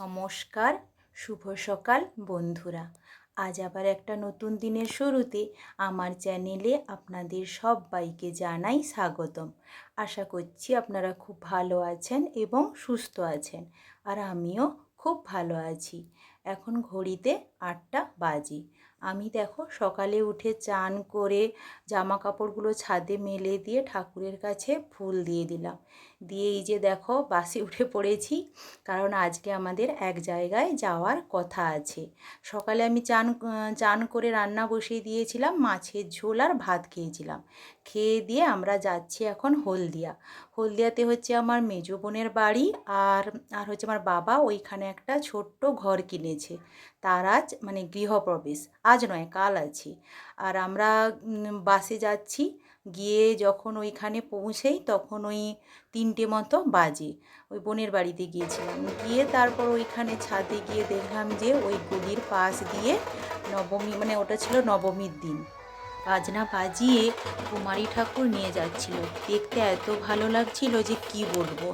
নমস্কার, শুভ সকাল বন্ধুরা। আজ আবার একটা নতুন দিনের শুরুতে আমার চ্যানেলে আপনাদের সবাইকে জানাই স্বাগতম। আশা করছি আপনারা খুব ভালো আছেন এবং সুস্থ আছেন, আর আমিও খুব ভালো আছি। এখন ঘড়িতে 8টা বাজে। আমি দেখো সকালে উঠে চান করে জামা কাপড়গুলো ছাদে মেলে দিয়ে ঠাকুরের কাছে ফুল দিয়ে দিলাম। দিয়ে এই যে দেখো বাসে উঠে পড়েছি, কারণ আজকে আমাদের এক জায়গায় যাওয়ার কথা আছে। সকালে আমি চান করে রান্না বসিয়ে দিয়েছিলাম, মাছের ঝোল আর ভাত খেয়েছিলাম। খেয়ে দিয়ে আমরা যাচ্ছি এখন হলদিয়াতে হচ্ছে আমার মেজো বোনের বাড়ি। আর আর হচ্ছে আমার বাবা ওইখানে একটা ছোট্ট ঘর কিনেছে, তার আজ মানে গৃহপ্রবেশ। আজ নয়, কাল আছে। আর আমরা বাসে যাচ্ছি। গিয়ে যখন ওইখানে পৌঁছেই তখন ওই 3টে মতো বাজে। ওই বোনের বাড়িতে গিয়েছিলাম, গিয়ে তারপর ওইখানে ছাদে গিয়ে দেখলাম যে ওই গলির পাশ দিয়ে নবমী, মানে ওটা ছিল নবমীর দিন, বাজনা বাজিয়ে কুমারী ঠাকুর নিয়ে যাচ্ছিল। দেখতে এত ভালো লাগছিল যে কি বলবো।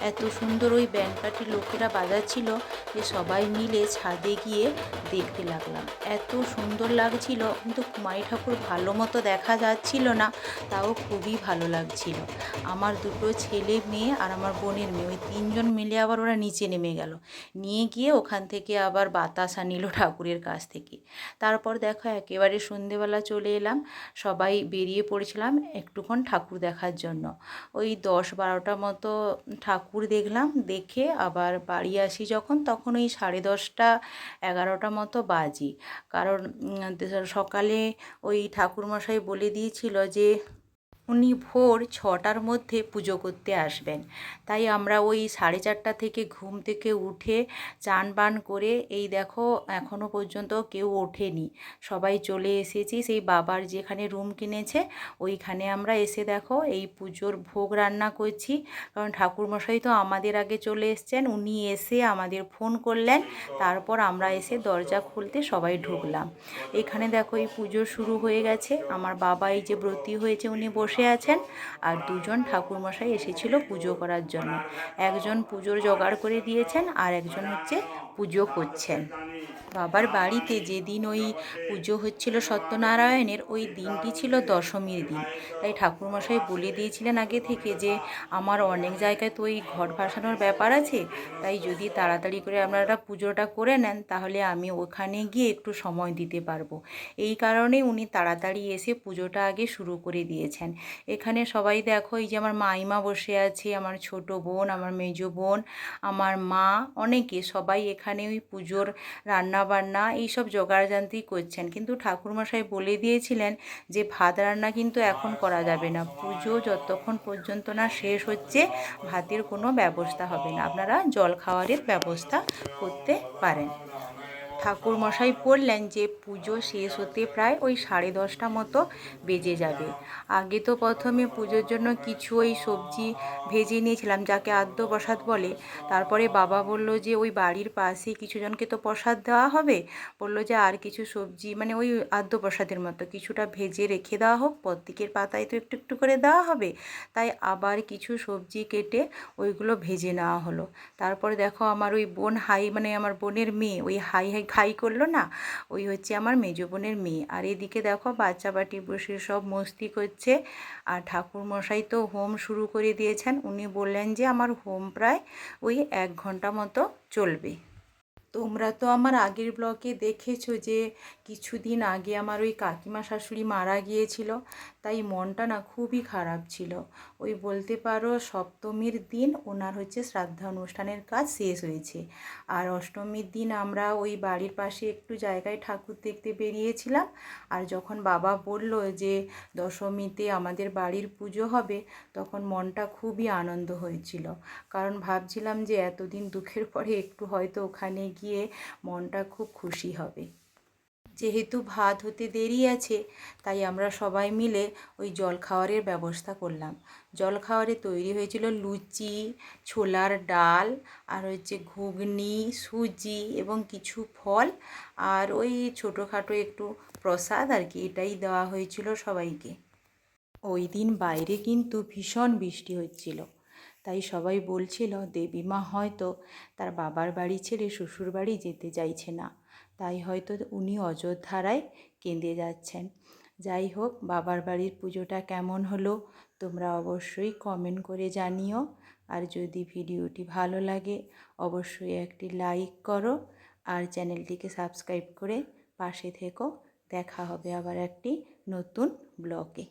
এত সুন্দর ওই ব্যান্ড পার্টির লোকেরা বাজাচ্ছিল যে সবাই মিলে ছাদে গিয়ে দেখতে লাগলাম। এত সুন্দর লাগছিল, কিন্তু কুমারী ঠাকুর ভালো মতো দেখা যাচ্ছিল না, তাও খুবই ভালো লাগছিল। আমার দুটো ছেলে মেয়ে আর আমার বোনের মেয়ে, ওই 3জন মিলে আবার ওরা নিচে নেমে গেল, নিয়ে গিয়ে ওখান থেকে আবার বাতাসা নিল ঠাকুরের কাছ থেকে। তারপর দেখো একেবারে সন্ধেবেলা চলে এলাম, সবাই বেরিয়ে পড়েছিলাম একটুক্ষণ ঠাকুর দেখার জন্য। ওই 10-12টা মতো ঠাকুর দেখলাম, দেখে আবার বাড়ি আসি যখন, তখন ওই 10:30 11টা মতো বাজে। কারণ সকালে ওই ঠাকুরমশাই বলে দিয়েছিল যে উনি ভোর 6টার মধ্যে পুজো করতে আসবেন। তাই আমরা ওই 4:30 থেকে ঘুম থেকে উঠে চান বান করে এই দেখো এখনও পর্যন্ত কেউ ওঠেনি, সবাই চলে এসেছি সেই বাবার যেখানে রুম কিনেছে ওইখানে। আমরা এসে দেখো এই পুজোর ভোগ রান্না করছি, কারণ ঠাকুরমশাই তো আমাদের আগে চলে এসছেন। উনি এসে আমাদের ফোন করলেন, তারপর আমরা এসে দরজা খুলতে সবাই ঢুকলাম। এখানে দেখো এই পুজো শুরু হয়ে গেছে। আমার বাবা এই যে ব্রতী হয়েছে উনি বসে আছেন, আর 2জন ঠাকুরমশাই এসেছিল পুজো করার জন্য। একজন পুজোর জোগাড় করে দিয়েছেন আর একজন হচ্ছে পুজো করছেন। বাবার বাড়িতে যেদিন ওই পুজো হচ্ছিল সত্যনারায়ণের, ওই দিনটি ছিল দশমীর দিন। তাই ঠাকুরমশাই বলে দিয়েছিলেন আগে থেকে যে আমার অনেক জায়গায় তো ওই ঘট ভাসানোর ব্যাপার আছে, তাই যদি তাড়াতাড়ি করে আপনারা পুজোটা করে নেন তাহলে আমি ওখানে গিয়ে একটু সময় দিতে পারবো। এই কারণেই উনি তাড়াতাড়ি এসে পুজোটা আগে শুরু করে দিয়েছেন। এখানে সবাই দেখো এই যে আমার মাইমা বসে আছে, আমার ছোট বোন, আমার মেজো বোন, আমার মা, অনেকে সবাই এখানে ওই পুজোর রান্না বান্না এইসব জোগাড়যন্ত্রী করছেন। কিন্তু ঠাকুরমশাই বলে দিয়েছিলেন যে ভাত রান্না কিন্তু এখন করা যাবে না, পুজো যতক্ষণ পর্যন্ত না শেষ হচ্ছে ভাতের কোনো ব্যবস্থা হবে না, আপনারা জল খাওয়ারের ব্যবস্থা করতে পারেন। ঠাকুরমশাই বললেন যে পুজো শেষ হতে প্রায় ওই 10:30 মতো বেজে যাবে। আগে তো প্রথমে পুজোর জন্য কিছু ওই সবজি ভেজে নিয়েছিলাম, যাকে আদ্য প্রসাদ বলে। তারপরে বাবা বলল যে ওই বাড়ির পাশে কিছুজনকে তো প্রসাদ দেওয়া হবে, বললো যে আর কিছু সবজি মানে ওই আদ্য প্রসাদের মতো কিছুটা ভেজে রেখে দেওয়া হোক, প্রত্যেকের পাতায় তো একটু একটু করে দেওয়া হবে। তাই আবার কিছু সবজি কেটে ওইগুলো ভেজে নেওয়া হলো। তারপরে দেখো আমার ওই বোন মানে আমার বোনের মেয়ে ওই হাই হাই খাই করলো না, ওই হচ্ছে আমার মেজো বোনের মেয়ে। আর এদিকে দেখো বাচ্চা বাটি বসে সব মস্তি করছে। আর ঠাকুরমশাই তো হোম শুরু করে দিয়েছেন, উনি বললেন যে আমার হোম প্রায় ওই 1 ঘন্টা মতো চলবে। তোমরা তো আমার আগের ব্লগে দেখেছো যে কিছুদিন আগে আমার ওই কাকিমা শাশুড়ি মারা গিয়েছিল, তাই মনটা না খুবই খারাপ ছিল। ওই বলতে পারো সপ্তমীর দিন ওনার হচ্ছে শ্রাদ্ধ অনুষ্ঠানের কাজ শেষ হয়েছে, আর অষ্টমীর দিন আমরা ওই বাড়ির পাশে একটু জায়গায় ঠাকুর দেখতে বেরিয়েছিলাম। আর যখন বাবা বলল যে দশমীতে আমাদের বাড়ির পুজো হবে, তখন মনটা খুবই আনন্দ হয়েছিল, কারণ ভাবছিলাম যে এতদিন দুঃখের পরে একটু হয়তো ওখানে গিয়ে মনটা খুব খুশি হবে। যেহেতু ভাত হতে দেরি আছে, তাই আমরা সবাই মিলে ওই জলখাবারের ব্যবস্থা করলাম। জলখাবারে তৈরি হয়েছিল লুচি, ছোলার ডাল, আর হচ্ছে ঘুগনি, সুজি এবং কিছু ফল, আর ওই ছোটোখাটো একটু প্রসাদ আর কি, এটাই দেওয়া হয়েছিল সবাইকে। ওই দিন বাইরে কিন্তু ভীষণ বৃষ্টি হচ্ছিল, তাই সবাই বলছিল দেবীমা হয়তো তার বাবার বাড়ি ছেড়ে শ্বশুর বাড়ি যেতে চাইছে না, তাই হয়তো উনি অযোধ্যায় কেঁদে যাচ্ছেন। যাই হোক, বাবার বাড়ির পুজোটা কেমন হলো তোমরা অবশ্যই কমেন্ট করে জানিও। আর যদি ভিডিওটি ভালো লাগে অবশ্যই একটি লাইক করো আর চ্যানেলটিকে সাবস্ক্রাইব করে পাশে থেকো। দেখা হবে আবার একটি নতুন ব্লগে।